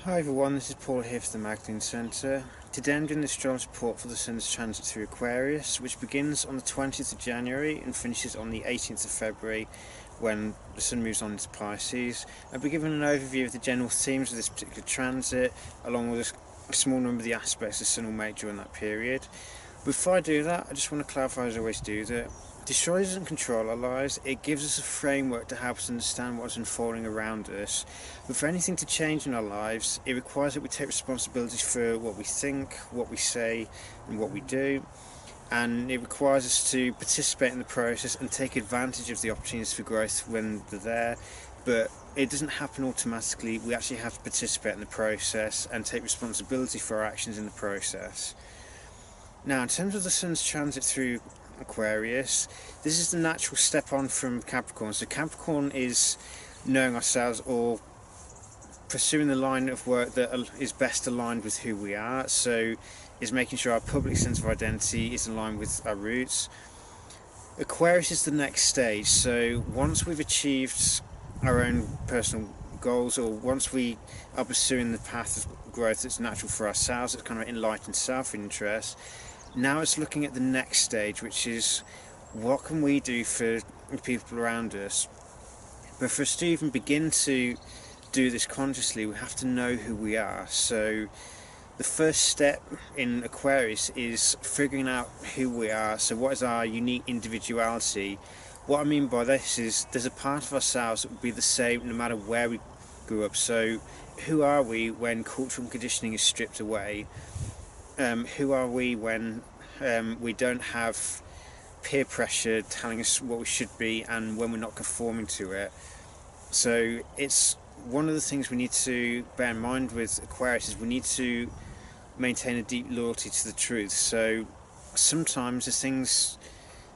Hi everyone, this is Paul here for the Magdalene Centre. Today I'm doing the astrology report for the Sun's transit through Aquarius, which begins on the 20th of January and finishes on the 18th of February when the Sun moves on into Pisces. I'll be giving an overview of the general themes of this particular transit, along with a small number of the aspects the Sun will make during that period. Before I do that, I just want to clarify, as I always do, that astrology doesn't control our lives. It gives us a framework to help us understand what's unfolding around us. But for anything to change in our lives, it requires that we take responsibility for what we think, what we say, and what we do. And it requires us to participate in the process and take advantage of the opportunities for growth when they're there. But it doesn't happen automatically. We actually have to participate in the process and take responsibility for our actions in the process. Now, in terms of the Sun's transit through Aquarius, this is the natural step on from Capricorn. So Capricorn is knowing ourselves, or pursuing the line of work that is best aligned with who we are. So is making sure our public sense of identity is aligned with our roots. Aquarius is the next stage. So once we've achieved our own personal goals, or once we are pursuing the path of growth that's natural for ourselves, it's kind of enlightened self-interest. Now it's looking at the next stage, which is what can we do for the people around us. But for us to even begin to do this consciously, we have to know who we are. So the first step in Aquarius is figuring out who we are. So what is our unique individuality? What I mean by this is there's a part of ourselves that will be the same no matter where we grew up. So who are we when cultural conditioning is stripped away? Who are we when we don't have peer pressure telling us what we should be, and when we're not conforming to it? So it's one of the things we need to bear in mind with Aquarius is we need to maintain a deep loyalty to the truth. So sometimes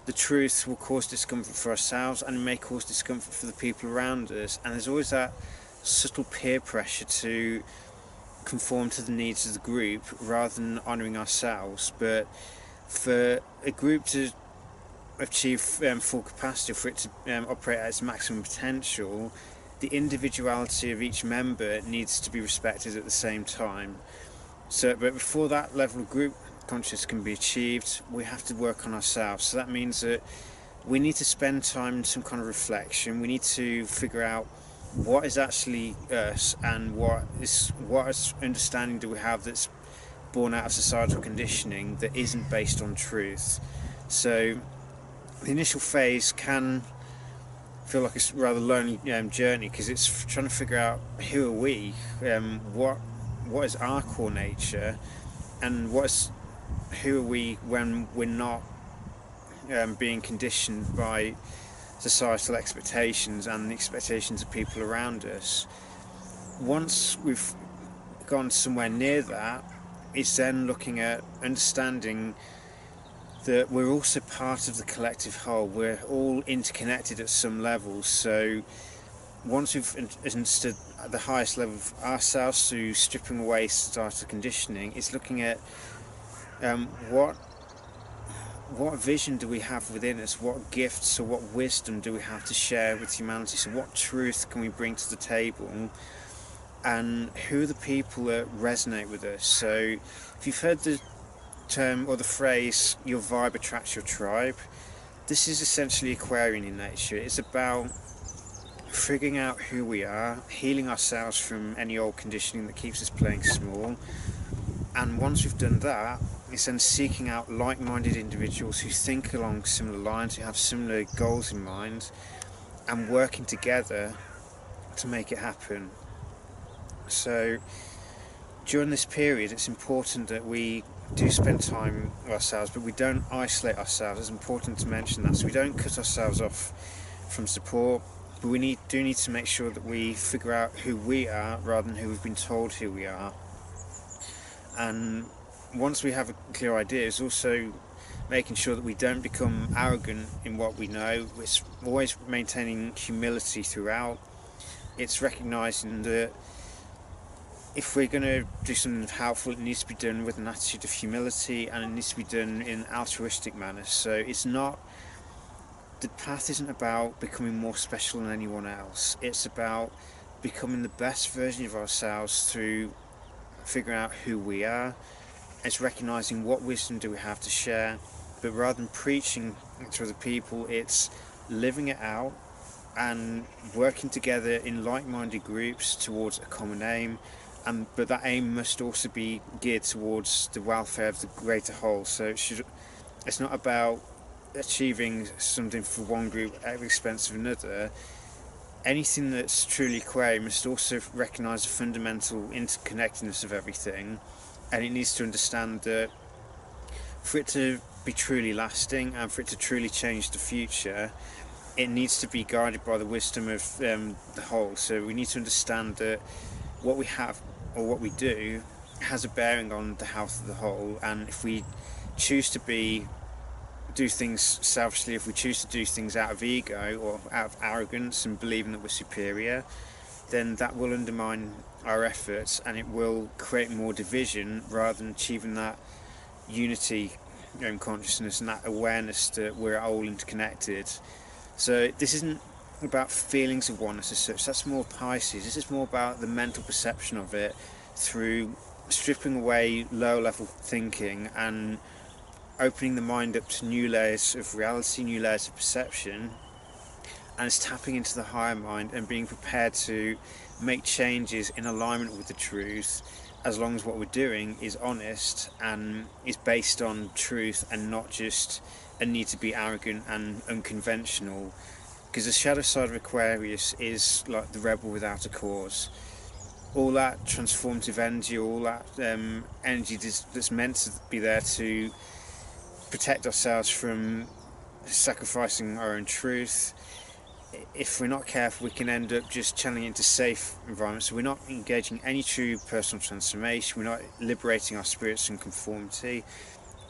the truth will cause discomfort for ourselves, and it may cause discomfort for the people around us, and there's always that subtle peer pressure to conform to the needs of the group rather than honouring ourselves. But for a group to achieve full capacity, for it to operate at its maximum potential, the individuality of each member needs to be respected at the same time. So, but before that level of group consciousness can be achieved, we have to work on ourselves. So that means that we need to spend time in some kind of reflection. We need to figure out what is actually us, and what understanding do we have that's born out of societal conditioning that isn't based on truth. So the initial phase can feel like a rather lonely journey, because it's trying to figure out who are we, what is our core nature, and who are we when we're not being conditioned by societal expectations and the expectations of people around us. Once we've gone somewhere near that, it's then looking at understanding that we're also part of the collective whole. We're all interconnected at some level. So once we've understood at the highest level of ourselves through stripping away societal conditioning, it's looking at what vision do we have within us, what gifts or what wisdom do we have to share with humanity, so what truth can we bring to the table, and who are the people that resonate with us. So if you've heard the term or the phrase, your vibe attracts your tribe, this is essentially Aquarian in nature. It's about figuring out who we are, healing ourselves from any old conditioning that keeps us playing small, and once we've done that, it's then seeking out like-minded individuals who think along similar lines, who have similar goals in mind, and working together to make it happen. So during this period, it's important that we do spend time with ourselves, but we don't isolate ourselves. It's important to mention that. So we don't cut ourselves off from support, but we do need to make sure that we figure out who we are rather than who we've been told who we are. And once we have a clear idea, it's also making sure that we don't become arrogant in what we know. It's always maintaining humility throughout. It's recognising that if we're going to do something helpful, it needs to be done with an attitude of humility, and it needs to be done in an altruistic manner. So the path isn't about becoming more special than anyone else. It's about becoming the best version of ourselves through figuring out who we are. It's recognising what wisdom do we have to share, but rather than preaching to other people, it's living it out and working together in like-minded groups towards a common aim. But that aim must also be geared towards the welfare of the greater whole. So it's not about achieving something for one group at the expense of another. Anything that's truly Aquarian must also recognise the fundamental interconnectedness of everything, and it needs to understand that for it to be truly lasting and for it to truly change the future, it needs to be guided by the wisdom of the whole. So we need to understand that what we have or what we do has a bearing on the health of the whole, and if we choose to do things selfishly, if we choose to do things out of ego or out of arrogance and believing that we're superior, then that will undermine our efforts and it will create more division rather than achieving that unity consciousness and that awareness that we're all interconnected. So this isn't about feelings of oneness as such, that's more Pisces. This is more about the mental perception of it through stripping away low level thinking and opening the mind up to new layers of reality, new layers of perception, and it's tapping into the higher mind and being prepared to make changes in alignment with the truth, as long as what we're doing is honest and is based on truth and not just a need to be arrogant and unconventional. Because the shadow side of Aquarius is like the rebel without a cause. All that transformative energy, all that energy that's meant to be there to protect ourselves from sacrificing our own truth. If we're not careful, we can end up just channeling into safe environments. So we're not engaging any true personal transformation, we're not liberating our spirits from conformity,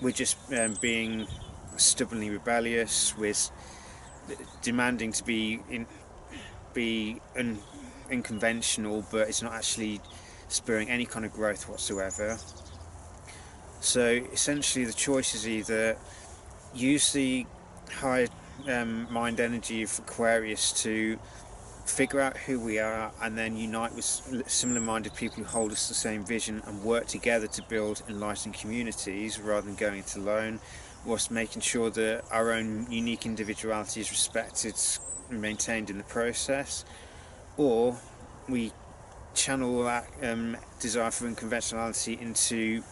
we're just being stubbornly rebellious, we're demanding to be unconventional, but it's not actually spurring any kind of growth whatsoever. So essentially the choice is either use the high mind energy of Aquarius to figure out who we are and then unite with similar minded people who hold us the same vision and work together to build enlightened communities rather than going it alone, whilst making sure that our own unique individuality is respected and maintained in the process. Or we channel that desire for unconventionality into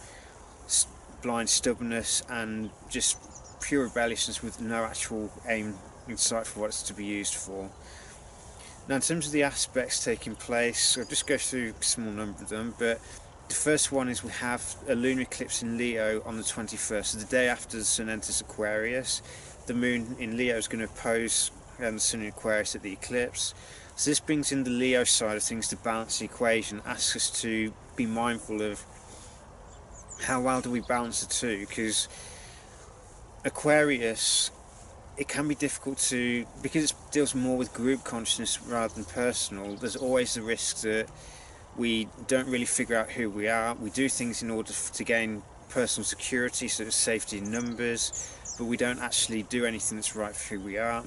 blind stubbornness and just pure rebelliousness with no actual aim in sight for what it's to be used for. Now, in terms of the aspects taking place, I'll just go through a small number of them, but the first one is we have a lunar eclipse in Leo on the 21st, so the day after the Sun enters Aquarius. The Moon in Leo is going to oppose the Sun in Aquarius at the eclipse. So this brings in the Leo side of things to balance the equation, asks us to be mindful of how well do we balance the two, because Aquarius, it can be difficult to, because it deals more with group consciousness rather than personal, there's always the risk that we don't really figure out who we are. We do things in order to gain personal security, so there's safety in numbers, but we don't actually do anything that's right for who we are.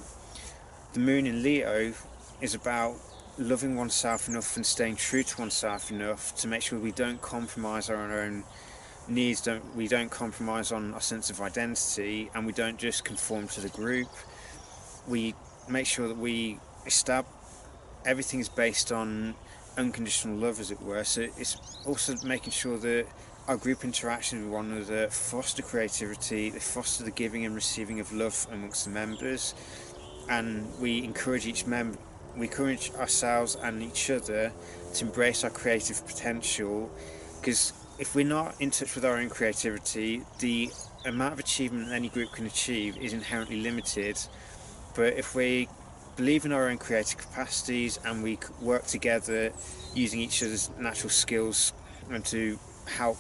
The Moon in Leo is about loving oneself enough and staying true to oneself enough to make sure we don't compromise our own needs, we don't compromise on our sense of identity, and we don't just conform to the group. We make sure that we establish everything is based on unconditional love, as it were. So it's also making sure that our group interactions with one another foster creativity, they foster the giving and receiving of love amongst the members, and we encourage ourselves and each other to embrace our creative potential, because if we're not in touch with our own creativity, the amount of achievement any group can achieve is inherently limited. But if we believe in our own creative capacities and we work together using each other's natural skills and to help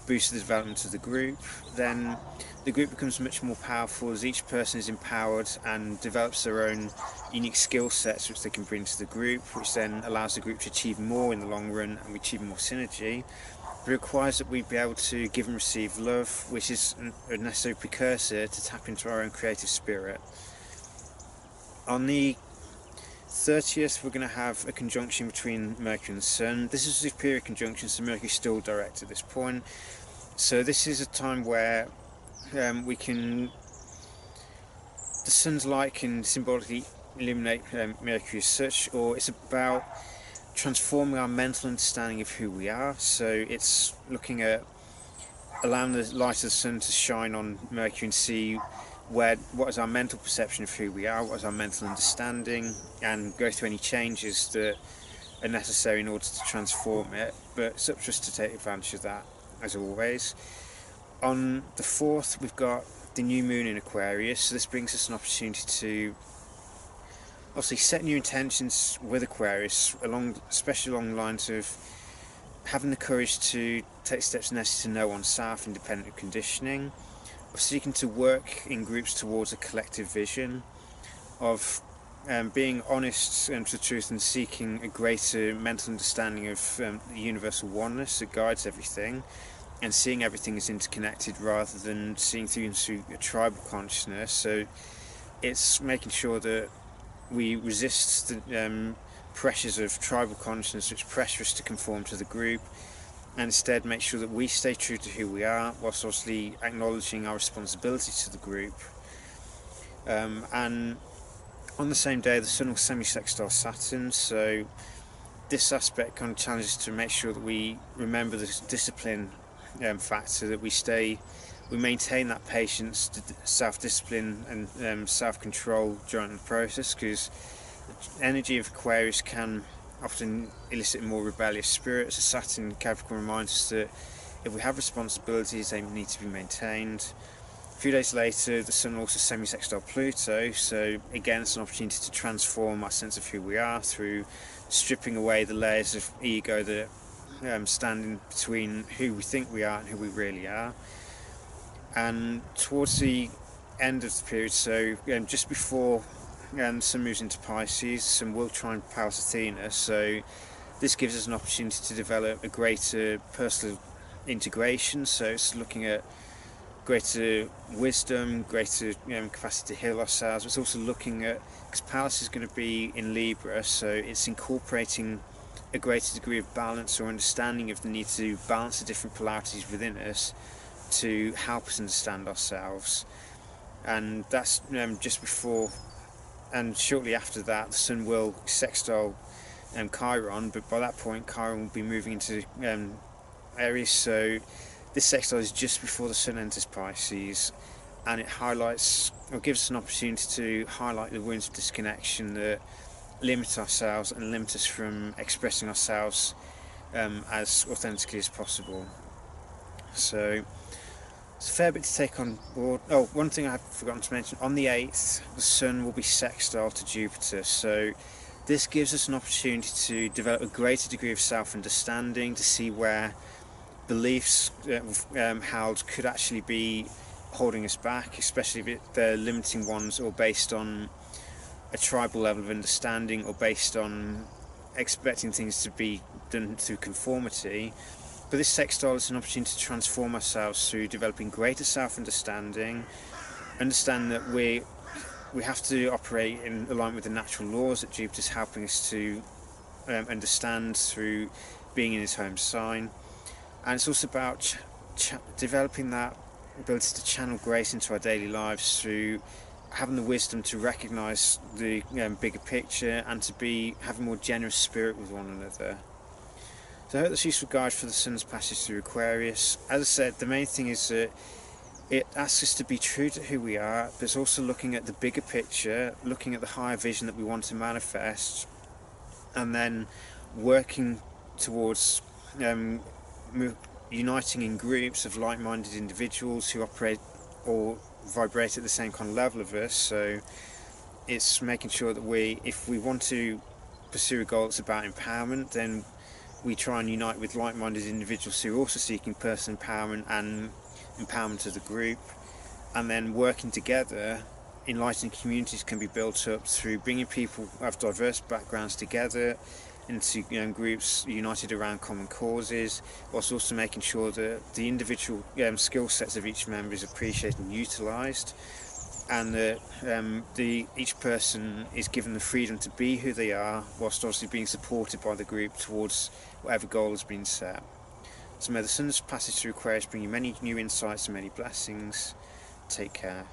boost the development of the group, then the group becomes much more powerful as each person is empowered and develops their own unique skill sets which they can bring to the group, which then allows the group to achieve more in the long run and we achieve more synergy. It requires that we be able to give and receive love, which is a necessary precursor to tap into our own creative spirit. On the 30th, we're going to have a conjunction between Mercury and the Sun. This is a superior conjunction, so Mercury's still direct at this point. So this is a time where the Sun's light can symbolically illuminate Mercury as such, or it's about transforming our mental understanding of who we are. So it's looking at allowing the light of the Sun to shine on Mercury and see what is our mental perception of who we are, what is our mental understanding, and go through any changes that are necessary in order to transform it. But it's up to us to take advantage of that, as always. On the 4th, we've got the new moon in Aquarius, so this brings us an opportunity to obviously set new intentions with Aquarius, especially along the lines of having the courage to take steps necessary to know oneself, independent of conditioning, of seeking to work in groups towards a collective vision, of being honest to the truth and seeking a greater mental understanding of the universal oneness that guides everything, and seeing everything as interconnected rather than seeing things through a tribal consciousness. So it's making sure that we resist the pressures of tribal consciousness which pressure us to conform to the group, and instead make sure that we stay true to who we are, whilst obviously acknowledging our responsibility to the group. And on the same day, the Sun will semi-sextile Saturn, so this aspect kind of challenges to make sure that we remember the discipline factor, that we maintain that patience, self-discipline and self-control during the process, because the energy of Aquarius can often elicit a more rebellious spirit. So Saturn in Capricorn reminds us that if we have responsibilities, they need to be maintained. A few days later, the Sun also semi-sextile Pluto, so again it's an opportunity to transform our sense of who we are through stripping away the layers of ego that stand in between who we think we are and who we really are. And towards the end of the period, so just before the Sun moves into Pisces, Sun will try and power Athena, so this gives us an opportunity to develop a greater personal integration. So it's looking at greater wisdom, greater capacity to heal ourselves. It's also looking at, because Pallas is going to be in Libra, so it's incorporating a greater degree of balance or understanding of the need to balance the different polarities within us to help us understand ourselves. And that's just before and shortly after that, the Sun will sextile Chiron, but by that point Chiron will be moving into Aries, so this sextile is just before the Sun enters Pisces, and it highlights, or gives us an opportunity to highlight the wounds of disconnection that limit ourselves and limit us from expressing ourselves as authentically as possible. So it's a fair bit to take on board. Oh, one thing I've forgotten to mention, on the 8th the Sun will be sextile to Jupiter, so this gives us an opportunity to develop a greater degree of self-understanding, to see where beliefs held could actually be holding us back, especially if they're limiting ones or based on a tribal level of understanding or based on expecting things to be done through conformity. But this sextile is an opportunity to transform ourselves through developing greater self-understanding, understand that we have to operate in alignment with the natural laws that Jupiter's helping us to understand through being in his home sign. And it's also about developing that ability to channel grace into our daily lives through having the wisdom to recognise the bigger picture and to have a more generous spirit with one another. So I hope that's a useful guide for the Sun's passage through Aquarius. As I said, the main thing is that it asks us to be true to who we are, but it's also looking at the bigger picture, looking at the higher vision that we want to manifest, and then working towards uniting in groups of like-minded individuals who operate or vibrate at the same kind of level of us. So it's making sure that if we want to pursue a goal that's about empowerment, then we try and unite with like-minded individuals who are also seeking personal empowerment and empowerment of the group, and then working together, enlightened communities can be built up through bringing people who have diverse backgrounds together into groups united around common causes, whilst also making sure that the individual skill sets of each member is appreciated and utilised. and that each person is given the freedom to be who they are, whilst obviously being supported by the group towards whatever goal has been set. So may the sun's passage through Aquarius bring you many new insights and many blessings. Take care.